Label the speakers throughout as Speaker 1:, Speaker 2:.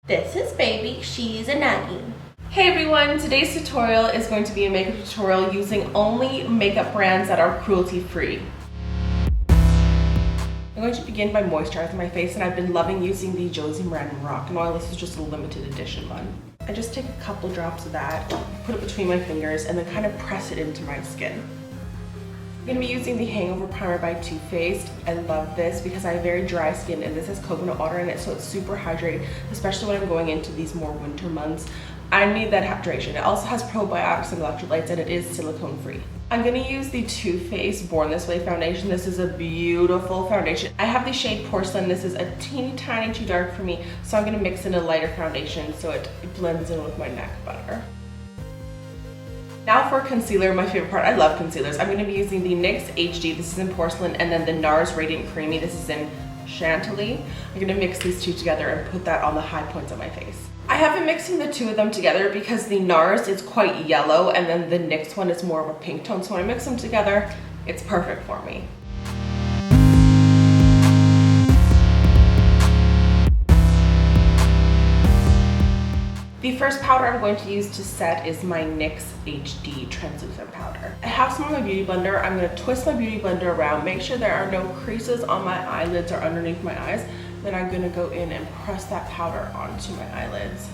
Speaker 1: This is Baby, she's a nuggie.
Speaker 2: Hey everyone, today's tutorial is going to be a makeup tutorial using only makeup brands that are cruelty-free. I'm going to begin by moisturizing my face, and I've been loving using the Josie Maran Rock and Oil. This is just a limited edition one. I just take a couple drops of that, put it between my fingers, and then kind of press it into my skin. I'm going to be using the Hangover Primer by Too Faced. I love this because I have very dry skin, and this has coconut water in it, so it's super hydrating, especially when I'm going into these more winter months. I need that hydration. It also has probiotics and electrolytes, and it is silicone free. I'm going to use the Too Faced Born This Way foundation. This is a beautiful foundation. I have the shade Porcelain. This is a teeny tiny too dark for me, so I'm going to mix in a lighter foundation so it blends in with my neck better. Now for concealer, my favorite part. I love concealers. I'm going to be using the NYX HD. This is in Porcelain, and then the NARS Radiant Creamy. This is in Chantilly. I'm going to mix these two together and put that on the high points of my face. I have been mixing the two of them together because the NARS is quite yellow and then the NYX one is more of a pink tone. So when I mix them together, it's perfect for me. The first powder I'm going to use to set is my NYX HD Translucent Powder. I have some on my beauty blender. I'm going to twist my beauty blender around, make sure there are no creases on my eyelids or underneath my eyes. Then I'm going to go in and press that powder onto my eyelids.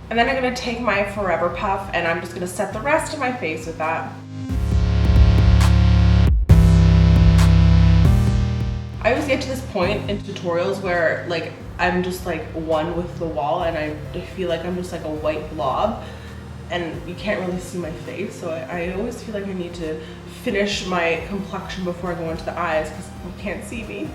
Speaker 2: And then I'm going to take my Forever Puff and I'm just going to set the rest of my face with that. I always get to this point in tutorials where like I'm just like one with the wall, and I feel like I'm just like a white blob and you can't really see my face, so I always feel like I need to finish my complexion before I go into the eyes because you can't see me.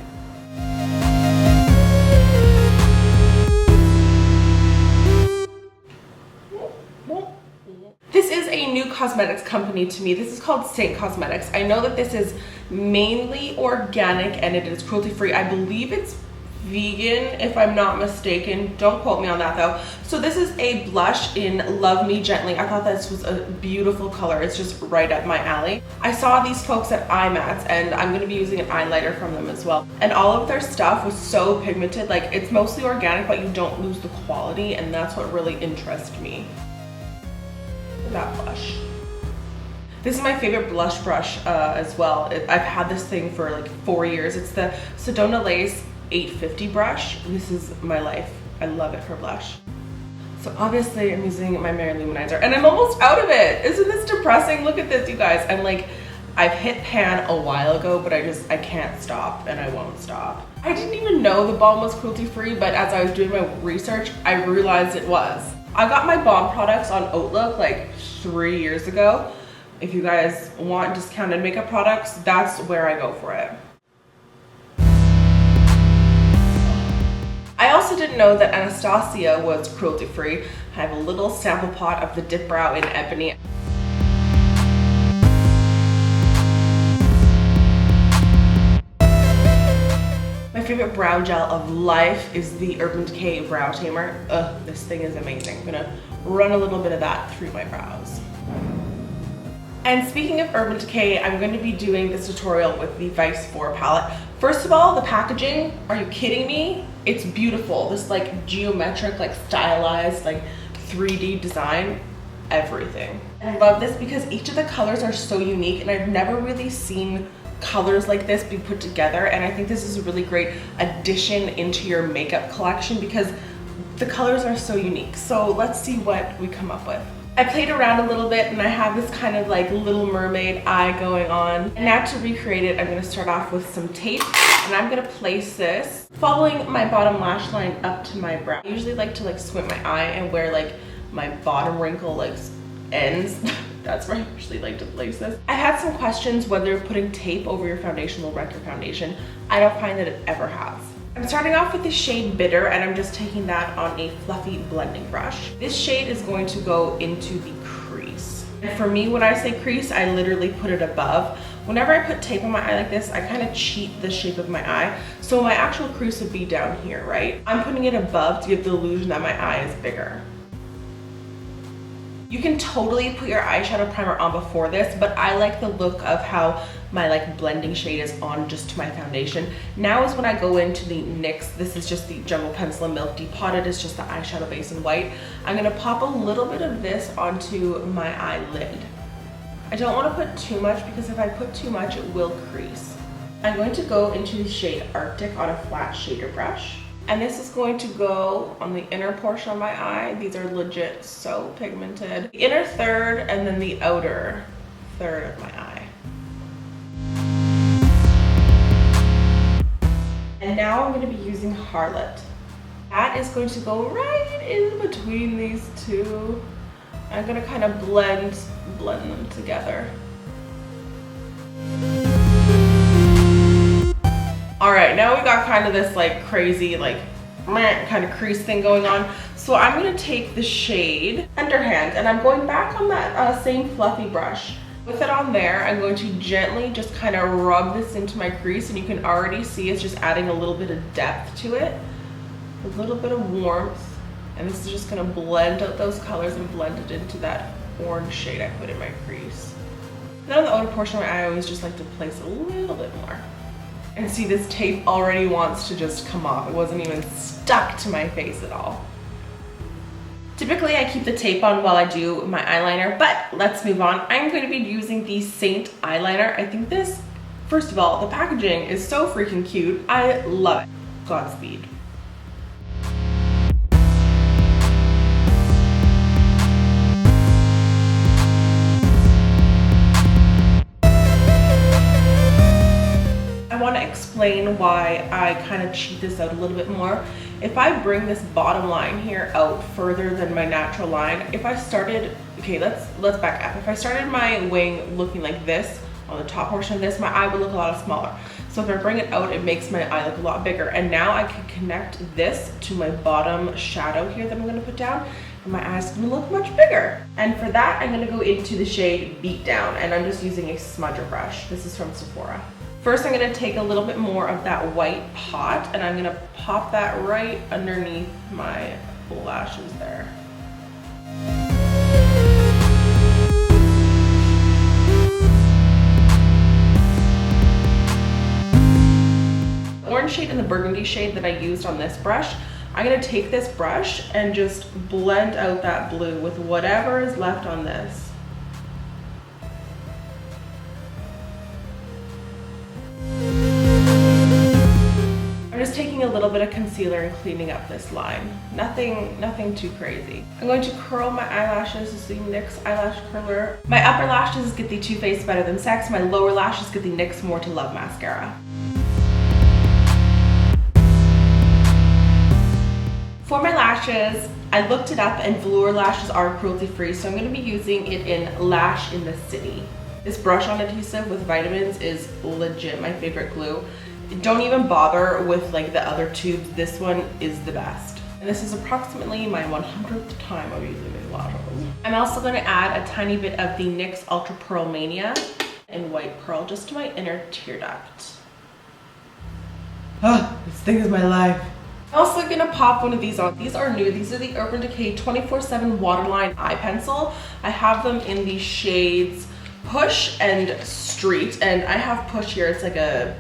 Speaker 2: This is a new cosmetics company to me. This is called Saint Cosmetics. I know that this is mainly organic and it is cruelty free. I believe it's vegan if I'm not mistaken. Don't quote me on that though. So this is a blush in Love Me Gently. I thought this was a beautiful color. It's just right up my alley. I saw these folks at IMATS and I'm going to be using an eyeliner from them as well. And all of their stuff was so pigmented. Like, it's mostly organic, but you don't lose the quality, and that's what really interests me. That blush. This is my favorite blush brush as well. I've had this thing for like 4 years. It's the Sedona Lace 850 brush. This is my life. I love it for blush. So obviously I'm using my Maryloumanizer and I'm almost out of it. Isn't this depressing? Look at this, you guys. I'm like, I've hit pan a while ago, but I can't stop and I won't stop. I didn't even know the balm was cruelty free, but as I was doing my research, I realized it was. I got my balm products on Outlook like 3 years ago. If you guys want discounted makeup products, that's where I go for it. I also didn't know that Anastasia was cruelty free. I have a little sample pot of the Dip Brow in Ebony. My favorite brow gel of life is the Urban Decay Brow Tamer. Ugh, this thing is amazing. I'm gonna run a little bit of that through my brows. And speaking of Urban Decay, I'm going to be doing this tutorial with the Vice 4 palette. First of all, the packaging, are you kidding me? It's beautiful. This like geometric, like stylized, like 3D design, everything. I love this because each of the colors are so unique, and I've never really seen colors like this be put together, and I think this is a really great addition into your makeup collection because the colors are so unique. So let's see what we come up with. I played around a little bit and I have this kind of like Little Mermaid eye going on. And now to recreate it, I'm going to start off with some tape, and I'm going to place this following my bottom lash line up to my brow. I usually like to like squint my eye and where like my bottom wrinkle like ends. That's where I usually like to place this. I had some questions whether putting tape over your foundation will wreck your foundation. I don't find that it ever has. I'm starting off with the shade Bitter, and I'm just taking that on a fluffy blending brush. This shade is going to go into the crease. And for me, when I say crease, I literally put it above. Whenever I put tape on my eye like this, I kind of cheat the shape of my eye. So my actual crease would be down here, right? I'm putting it above to give the illusion that my eye is bigger. You can totally put your eyeshadow primer on before this, but I like the look of how my like blending shade is on just to my foundation. Now is when I go into the NYX, this is just the Jungle Pencil and Milk Depotted, it's just the eyeshadow base in white. I'm gonna pop a little bit of this onto my eyelid. I don't want to put too much because if I put too much it will crease. I'm going to go into the shade Arctic on a flat shader brush. And this is going to go on the inner portion of my eye. These are legit so pigmented. The inner third and then the outer third of my eye. And now I'm going to be using Harlot. That is going to go right in between these two. I'm going to kind of blend them together. All right, now we got kind of this like crazy like kind of crease thing going on. So I'm gonna take the shade Underhand and I'm going back on that same fluffy brush. With it on there, I'm going to gently just kind of rub this into my crease, and you can already see it's just adding a little bit of depth to it, a little bit of warmth, and this is just gonna blend out those colors and blend it into that orange shade I put in my crease. Then on the outer portion of my eye, I always just like to place a little bit more. And see, this tape already wants to just come off. It wasn't even stuck to my face at all. Typically, I keep the tape on while I do my eyeliner, but let's move on. I'm going to be using the Saint eyeliner. I think this, first of all, the packaging is so freaking cute. I love it. Godspeed. I want to explain why I kind of cheat this out a little bit more. If I bring this bottom line here out further than my natural line, if I started, okay, let's back up. If I started my wing looking like this on the top portion of this, my eye would look a lot smaller. So if I bring it out, it makes my eye look a lot bigger. And now I can connect this to my bottom shadow here that I'm going to put down, and my eye's going to look much bigger. And for that, I'm going to go into the shade Beat Down, and I'm just using a smudger brush. This is from Sephora. First, I'm gonna take a little bit more of that white pot and I'm gonna pop that right underneath my lashes there. The orange shade and the burgundy shade that I used on this brush, I'm gonna take this brush and just blend out that blue with whatever is left on this. I'm just taking a little bit of concealer and cleaning up this line. Nothing too crazy. I'm going to curl my eyelashes. This is the NYX eyelash curler. My upper lashes get the Too Faced Better Than Sex. My lower lashes get the NYX More to Love mascara. For my lashes, I looked it up and velour lashes are cruelty-free, so I'm going to be using it in Lash in the City. This brush-on adhesive with vitamins is legit my favorite glue. Don't even bother with like the other tubes. This one is the best. And this is approximately my 100th time of using these lashes. I'm also going to add a tiny bit of the NYX Ultra Pearl Mania in White Pearl just to my inner tear duct. This thing is my life. I'm also going to pop one of these on. These are new. These are the Urban Decay 24/7 Waterline Eye Pencil. I have them in the shades Push and Street, and I have Push here. It's like a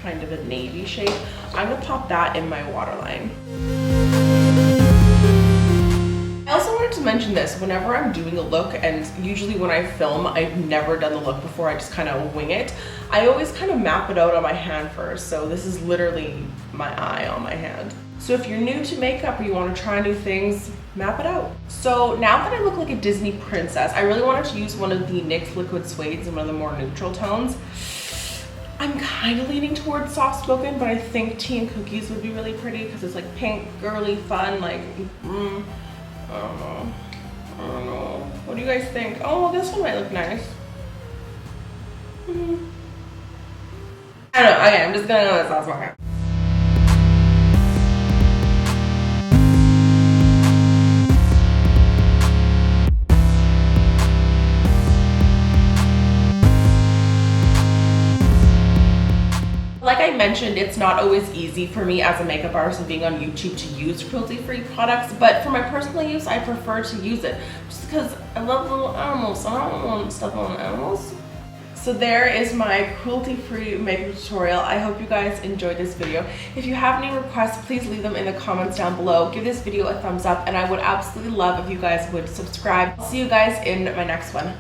Speaker 2: kind of a navy shade. I'm gonna pop that in my waterline. I also wanted to mention this, whenever I'm doing a look, and usually when I film, I've never done the look before, I just kind of wing it. I always kind of map it out on my hand first, so this is literally my eye on my hand. So if you're new to makeup or you want to try new things, map it out. So now that I look like a Disney princess, I really wanted to use one of the NYX Liquid Suedes in one of the more neutral tones. I'm kind of leaning towards soft spoken, but I think Tea and Cookies would be really pretty because it's like pink, girly, fun, like, I don't know. What do you guys think? Oh, this one might look nice. I don't know, okay, I'm just gonna go with soft spoken. Like I mentioned, it's not always easy for me as a makeup artist and being on YouTube to use cruelty-free products, but for my personal use, I prefer to use it just because I love little animals, so I don't want stuff on animals. So there is my cruelty-free makeup tutorial. I hope you guys enjoyed this video. If you have any requests, please leave them in the comments down below. Give this video a thumbs up, and I would absolutely love if you guys would subscribe. I'll see you guys in my next one.